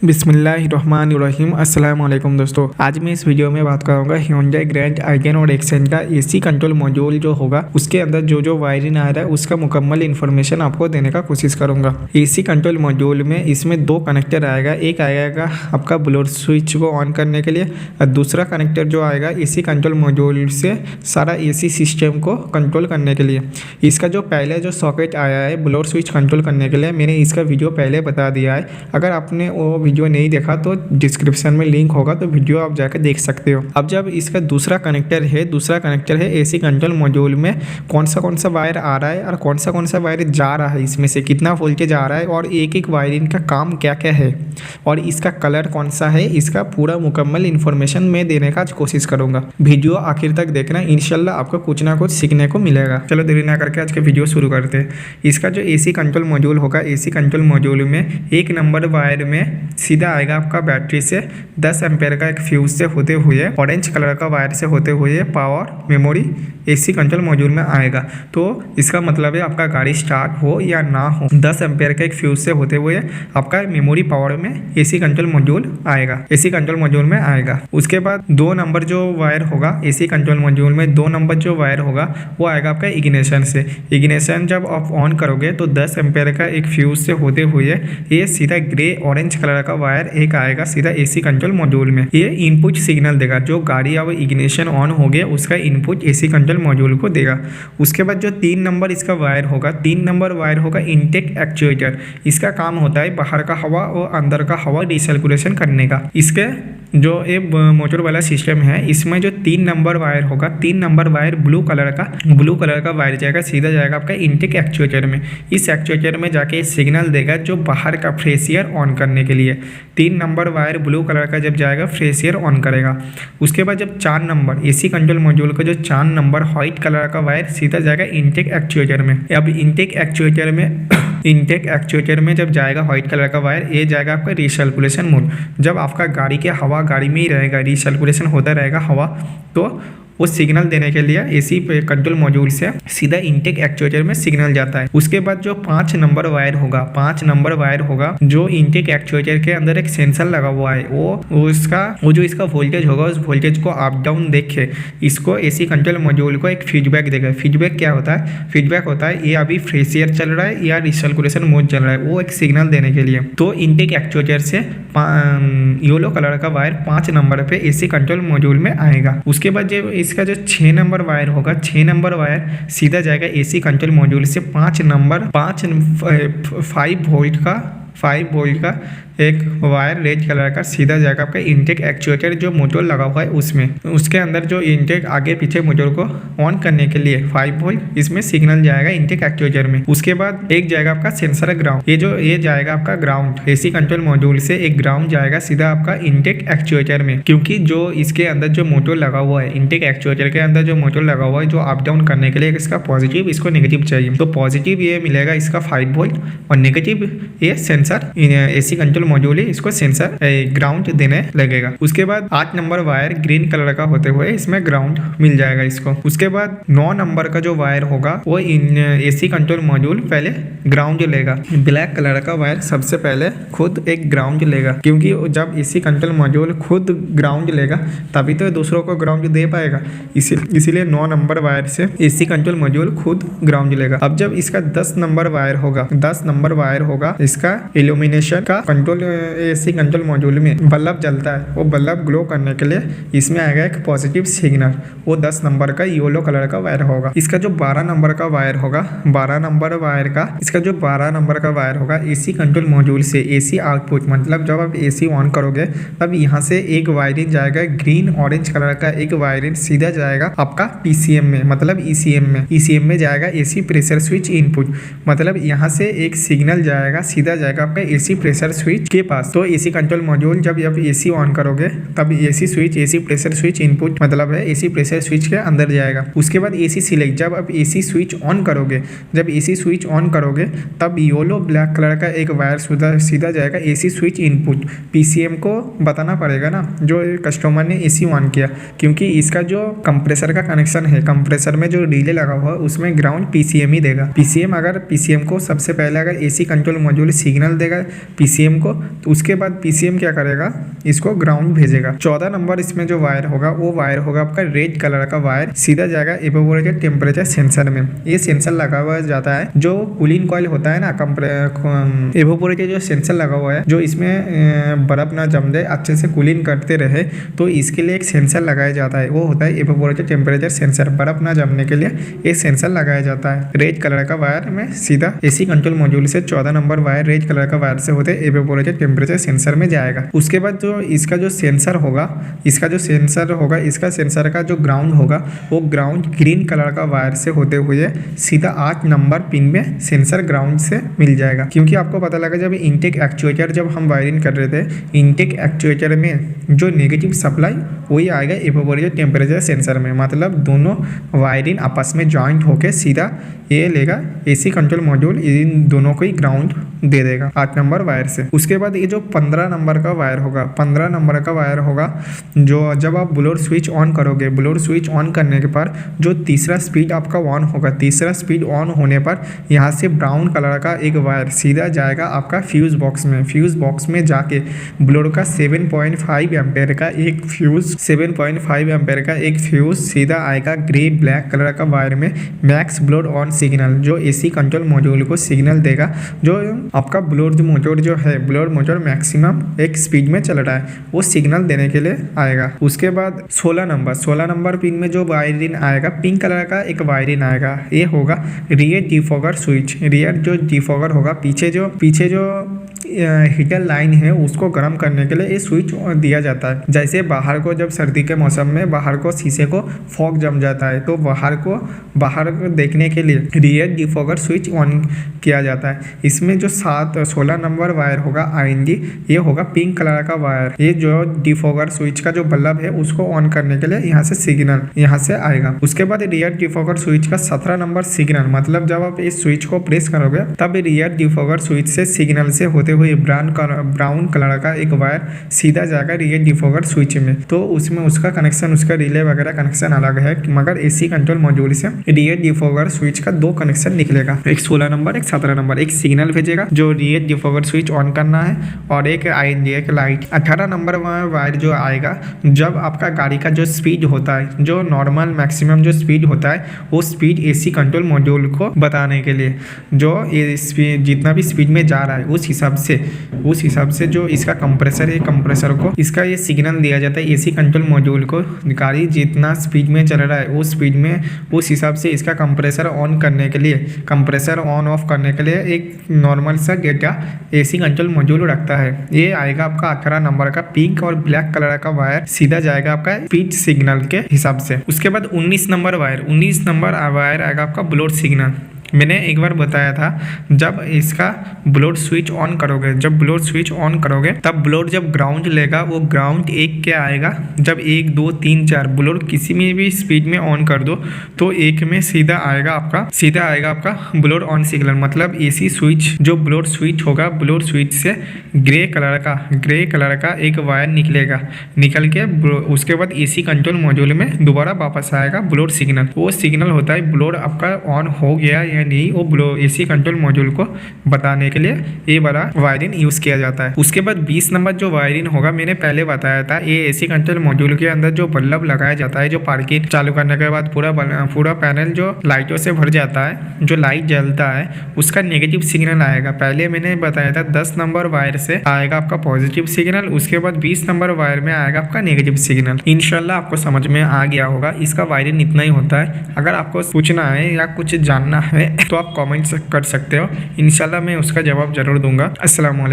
बिस्मिल्लाहिर्रहमानिर्रहीम अस्सलाम वालेकुम दोस्तों, आज मैं इस वीडियो में बात करूंगा Hyundai ग्रैंड आइगन और एक्सेंट का एसी कंट्रोल मॉड्यूल जो होगा उसके अंदर जो वायरिंग आ रहा है उसका मुकम्मल इन्फॉर्मेशन आपको देने का कोशिश करूंगा। एसी कंट्रोल मॉड्यूल में इसमें दो कनेक्टर आएगा, एक आएगा आपका ब्लूटूथ स्विच को ऑन करने के लिए और दूसरा कनेक्टर जो आएगा एसी कंट्रोल मॉड्यूल से सारा एसी सिस्टम को कंट्रोल करने के लिए। इसका जो पहले जो सॉकेट आया है ब्लूटूथ स्विच कंट्रोल करने के लिए, मैंने इसका वीडियो पहले बता दिया है। अगर आपने वो वीडियो नहीं देखा तो डिस्क्रिप्शन में लिंक होगा, तो वीडियो आप जाकर देख सकते हो। अब जब इसका दूसरा कनेक्टर है एसी कंट्रोल मॉड्यूल में कौन सा वायर आ रहा है और कौन सा वायर जा रहा है, इसमें से कितना वोल्टेज आ रहा है और एक वायरिंग का काम क्या क्या है और इसका कलर कौन सा है, इसका पूरा मुकम्मल इन्फॉर्मेशन मैं देने का कोशिश करूंगा। वीडियो आखिर तक देखना, इंशाल्लाह आपको कुछ ना कुछ सीखने को मिलेगा। चलो देरी ना करके आज के वीडियो शुरू करते हैं। इसका जो एसी कंट्रोल मॉड्यूल होगा, एसी कंट्रोल मॉड्यूल में एक नंबर वायर में सीधा आएगा आपका बैटरी से 10 एम्पेयर का एक फ्यूज से होते हुए ऑरेंज कलर का वायर से होते हुए power memory AC control module में आएगा। तो इसका मतलब है आपका गाड़ी स्टार्ट हो या ना हो, 10 एम्पेयर का एक फ्यूज से होते हुए आपका मेमोरी पावर में एसी कंट्रोल मॉड्यूल आएगा, एसी कंट्रोल मॉड्यूल में आएगा। उसके बाद 2 नंबर जो वायर होगा एसी कंट्रोल मॉड्यूल में, 2 नंबर जो वायर होगा वो आएगा आपका इग्निशन से। इग्निशन जब आप ऑन करोगे तो 10 एम्पेयर का एक फ्यूज से होते हुए ये सीधा ग्रे ऑरेंज कलर का वायर एक आएगा सीधा एसी कंट्रोल मॉड्यूल में। ये इनपुट सिग्नल देगा, जो गाड़ी अब इग्निशन ऑन हो गया उसका इनपुट एसी कंट्रोल मॉड्यूल को देगा। उसके बाद जो 3 नंबर इसका वायर होगा, 3 नंबर वायर होगा इनटेक एक्चुएटर। इसका काम होता है बाहर का हवा और अंदर का हवा रिसर्कुलेशन करने का। इसके जो एक मोटर वाला सिस्टम है इसमें जो 3 नंबर वायर होगा, 3 नंबर वायर ब्लू कलर का वायर जाएगा सीधा जाएगा आपका इनटेक एक्चुएटर में। इस एक्चुएटर में जाके सिग्नल देगा जो बाहर का फ्रेश एयर ऑन करने के लिए। 3 नंबर वायर ब्लू कलर का जब जाएगा फ्रेश एयर ऑन करेगा। उसके बाद जब 4 नंबर एसी कंट्रोल मॉड्यूल का जो 4 नंबर व्हाइट कलर का वायर सीधा जाएगा इनटेक एक्चुएटर में। अब इनटेक एक्चुएटर में जब जाएगा व्हाइट कलर का वायर, ये जाएगा आपका रिसर्कुलेशन मोड। जब आपका गाड़ी के हवा गाड़ी में ही रहेगा, रिसर्कुलेशन होता रहेगा हवा, तो वो सिग्नल देने के लिए एसी कंट्रोल मॉड्यूल से सीधा इनटेक एक्चुएटर में सिग्नल जाता है। उसके बाद जो 5 नंबर वायर होगा, 5 नंबर वायर होगा जो इनटेक एक्चुएटर के अंदर एक सेंसर लगा हुआ है, वो जो इसका वोल्टेज होगा उस वोल्टेज को अप डाउन देखे इसको एसी कंट्रोल मॉड्यूल को एक फीडबैक देगा। फीडबैक क्या होता है? फीडबैक होता है ये अभी फ्रेश एयर चल रहा है या रिसर्कुलेशन मोड चल रहा है, वो एक सिग्नल देने के लिए। तो इनटेक एक्चुएटर से येलो कलर का वायर 5 नंबर पे एसी कंट्रोल मॉड्यूल में आएगा। उसके बाद जो इसका जो 6 नंबर वायर होगा, 6 नंबर वायर सीधा जाएगा एसी कंट्रोल मॉड्यूल से 5 वोल्ट का एक वायर रेड कलर का सीधा जाएगा आपका इनटेक एक्चुएटर जो मोटर लगा हुआ है उसमें। उसके अंदर जो इनटेक आगे पीछे मोटर को ऑन करने के लिए 5 वोल्ट इसमें सिग्नल जाएगा इनटेक एक्चुएटर में। उसके बाद एक जाएगा आपका सेंसर ग्राउंड, ये जाएगा आपका ग्राउंड। एसी कंट्रोल मॉड्यूल से एक ग्राउंड जाएगा सीधा आपका इनटेक एक्चुएटर में, क्योंकि जो इसके अंदर जो मोटर लगा हुआ है, इनटेक एक्चुएटर के अंदर जो मोटर लगा हुआ है जो अप डाउन करने के लिए इसका पॉजिटिव इसको नेगेटिव चाहिए। तो पॉजिटिव ये मिलेगा इसका 5 वोल्ट और नेगेटिव ये सेंसर एसी कंट्रोल मॉड्यूल है इसको सेंसर ग्राउंड देने लगेगा। उसके बाद 8 नंबर वायर ग्रीन कलर का होते हुए इसमें ग्राउंड मिल जाएगा इसको। उसके बाद 9 नंबर का जो वायर होगा वो एसी कंट्रोल मॉड्यूल पहले ग्राउंड लेगा। ब्लैक कलर का वायर सबसे पहले खुद एक ग्राउंड लेगा, क्योंकि जब एसी कंट्रोल मॉड्यूल खुद ग्राउंड लेगा तभी तो दूसरों को ग्राउंड दे पाएगा। इसीलिए 9 नंबर वायर से एसी कंट्रोल मॉड्यूल खुद ग्राउंड लेगा। अब जब इसका 10 नंबर वायर होगा, 10 नंबर वायर होगा इसका इल्यूमिनेशन का कंट्रोल एसी कंट्रोल मॉड्यूल में बल्ब जलता है, वो बल्ब ग्लो करने के लिए इसमें आएगा एक पॉजिटिव सिग्नल, वो 10 नंबर का येलो कलर का वायर होगा। इसका जो 12 नंबर का वायर होगा, 12 नंबर वायर होगा एसी कंट्रोल मॉड्यूल से एसी आउटपुट, मतलब जब आप एसी ऑन करोगे तब यहाँ से एक वायरिंग जाएगा ग्रीन ऑरेंज कलर का, एक वायरिंग सीधा जाएगा आपका पीसीएम में, मतलब ईसीएम में जाएगा एसी प्रेशर स्विच इनपुट। मतलब यहाँ से एक सिग्नल जाएगा सीधा जाएगा आपका एसी प्रेशर स्विच के पास। तो एसी कंट्रोल मॉड्यूल जब एसी ऑन करोगे तब एसी प्रेशर स्विच इनपुट मतलब है एसी प्रेशर स्विच के अंदर जाएगा। उसके बाद एसी सिलेक्ट, जब आप एसी स्विच ऑन करोगे तब येलो ब्लैक कलर का एक वायर सीधा जाएगा एसी स्विच इनपुट। पीसीएम को बताना पड़ेगा ना जो कस्टमर ने एसी ऑन किया, क्योंकि इसका जो कंप्रेसर का कनेक्शन है, कंप्रेसर में जो रिले लगा हुआ है उसमें ग्राउंड पीसीएम ही देगा। पीसीएम को सबसे पहले अगर एसी कंट्रोल मॉड्यूल सिग्नल देगा पीसीएम को को, तो उसके बाद पीसीएम क्या करेगा, इसको ग्राउंड भेजेगा। 14 नंबर इसमें जो वायर होगा वो वायर होगा आपका रेड कलर का वायर, सीधा जाएगा एवोपोरेटर टेम्परेचर सेंसर में। ये सेंसर लगा हुआ जाता है, जो कूलिंग कॉइल होता है ना, एवोपोरेटर जो सेंसर लगा हुआ है, जो इसमें बर्फ ना जम जाए, अच्छे से कूलिंग करते रहे, तो इसके लिए एक सेंसर लगाया जाता है, वो होता है एवोपोरेटर टेम्परेचर सेंसर। बर्फ ना जमने के लिए एक सेंसर लगाया जाता है रेड कलर का वायर में, सीधा एसी कंट्रोल मॉड्यूल से 14 नंबर वायर रेड कलर का वायर से होते एवोपोरेटर टेम्परेचर सेंसर में जाएगा। उसके बाद जो इसका जो सेंसर होगा, इसका सेंसर का जो ग्राउंड होगा वो ग्राउंड ग्रीन कलर का वायर से होते हुए सीधा 8 नंबर पिन में सेंसर ग्राउंड से मिल जाएगा। क्योंकि आपको पता लगा जब इनटेक एक्चुएटर जब हम वायरिंग कर रहे थे, इनटेक एक्चुएटर में जो नेगेटिव सप्लाई वही आएगा एवोपोरेटर टेम्परेचर सेंसर में, मतलब दोनों वायरिंग आपस में जॉइंट होके सीधा ये लेगा एसी कंट्रोल मॉड्यूल, इन दोनों को ही ग्राउंड दे देगा 8 नंबर वायर से। उसके बाद ये जो 15 नंबर का वायर होगा, 15 नंबर का वायर होगा, जो जब आप ब्लोअर स्विच ऑन करोगे, ब्लोअर स्विच ऑन करने के बाद जो तीसरा स्पीड आपका ऑन होगा, तीसरा स्पीड ऑन होने पर यहाँ से ब्राउन कलर का एक वायर सीधा जाएगा आपका फ्यूज बॉक्स में। फ्यूज बॉक्स में जाके ब्लोअर का 7.5 एम्पेयर का एक फ्यूज 7.5 एम्पेयर का एक फ्यूज सीधा आएगा ग्रे ब्लैक कलर का वायर में मैक्स ब्लोअर ऑन सिग्नल, जो एसी कंट्रोल मॉड्यूल को सिग्नल देगा जो आपका ब्लोअर मोटर जो है, ब्लोअर मोटर मैक्सिमम एक स्पीड में चल रहा है, वो सिग्नल देने के लिए आएगा। उसके बाद 16 नंबर पिन में जो वायरिंग आएगा, पिंक कलर का एक वायरिंग आएगा, ये होगा रियर डिफॉगर स्विच। रियर जो डिफॉगर होगा, पीछे जो हीटर लाइन है उसको गर्म करने के लिए ये स्विच दिया जाता है। जैसे बाहर को जब सर्दी के मौसम में बाहर को शीशे को फॉग जम जाता है, तो बाहर को देखने के लिए रियर डिफॉगर स्विच ऑन किया जाता है। इसमें जो 16 नंबर वायर होगा आईएनडी, ये होगा पिंक कलर का वायर। ये जो डिफॉगर स्विच का जो बल्ब है उसको ऑन करने के लिए यहाँ से सिग्नल यहाँ से आएगा। उसके बाद रियर डिफॉगर स्विच का 17 नंबर सिग्नल, मतलब जब आप इस स्विच को प्रेस करोगे तब रियर डिफॉगर स्विच से सिग्नल से होते हुए ब्राउन कलर का एक वायर सीधा जाएगा रियर डिफॉगर स्विच में। तो उसमें उसका कनेक्शन, उसका रिले वगैरह कनेक्शन अलग है, मगर एसी कंट्रोल मॉड्यूल से रियर डिफॉगर स्विच का 2 कनेक्शन निकलेगा, एक 16 नंबर एक 17 नंबर। एक सिग्नल भेजेगा जो रियर डिफॉगर स्विच ऑन करना है, और एक आईएनडी एक लाइट। 18 नंबर वायर जो आएगा जब आपका गाड़ी का जो स्पीड होता है, जो नॉर्मल मैक्सिमम जो स्पीड होता है, वो स्पीड एसी कंट्रोल मॉड्यूल को बताने के लिए, जो ये स्पीड जितना भी स्पीड में जा रहा है उस हिसाब से जो इसका कंप्रेसर है, कंप्रेसर को इसका ये सिग्नल दिया जाता है एसी कंट्रोल मॉड्यूल को। गाड़ी जितना स्पीड में चल रहा है उस स्पीड में उस हिसाब से इसका कंप्रेसर ऑन करने के लिए, कंप्रेसर ऑन ऑफ करने के लिए एक नॉर्मल सा डेटा एसी कंट्रोल मॉड्यूल रखता है। ये आएगा आपका 18 नंबर का पिंक और ब्लैक कलर का वायर, सीधा जाएगा आपका स्पीड सिग्नल के हिसाब से। उसके बाद 19 नंबर वायर आएगा आपका ब्लोअर सिग्नल। मैंने एक बार बताया था, जब इसका ब्लोअर स्विच ऑन करोगे तब ब्लोअर जब ग्राउंड लेगा, वो ग्राउंड एक क्या आएगा, जब 1 2 3 4 ब्लोअर किसी में भी स्पीड में ऑन कर दो तो एक में सीधा आएगा आपका ब्लोअर ऑन सिग्नल। मतलब एसी स्विच जो ब्लोअर स्विच होगा, ब्लोअर स्विच से ग्रे कलर का एक वायर निकल के उसके बाद एसी कंट्रोल मॉड्यूल में दोबारा वापस आएगा ब्लोअर सिग्नल। वो सिग्नल होता है ब्लोअर आपका ऑन हो गया नहीं, वो एसी कंट्रोल मॉड्यूल को बताने के लिए ये वाला वायरिंग यूज किया जाता है। उसके बाद 20 नंबर जो वायरिंग होगा, मैंने पहले बताया था, ये एसी कंट्रोल मॉड्यूल के अंदर जो बल्ब लगाया जाता है, जो पार्किंग चालू करने के बाद पूरा पैनल जो लाइटों से भर जाता है, जो लाइट जलता है उसका नेगेटिव सिग्नल आएगा। पहले मैंने बताया था 10 नंबर वायर से आएगा आपका पॉजिटिव सिग्नल, उसके बाद 20 नंबर वायर में आएगा आपका नेगेटिव सिग्नल। इंशाल्लाह आपको समझ में आ गया होगा। इसका वायरिंग इतना ही होता है। अगर आपको पूछना है या कुछ जानना है तो आप कमेंट कर सकते हो, इंशाल्लाह मैं उसका जवाब जरूर दूंगा। अस्सलाम वालेकुम।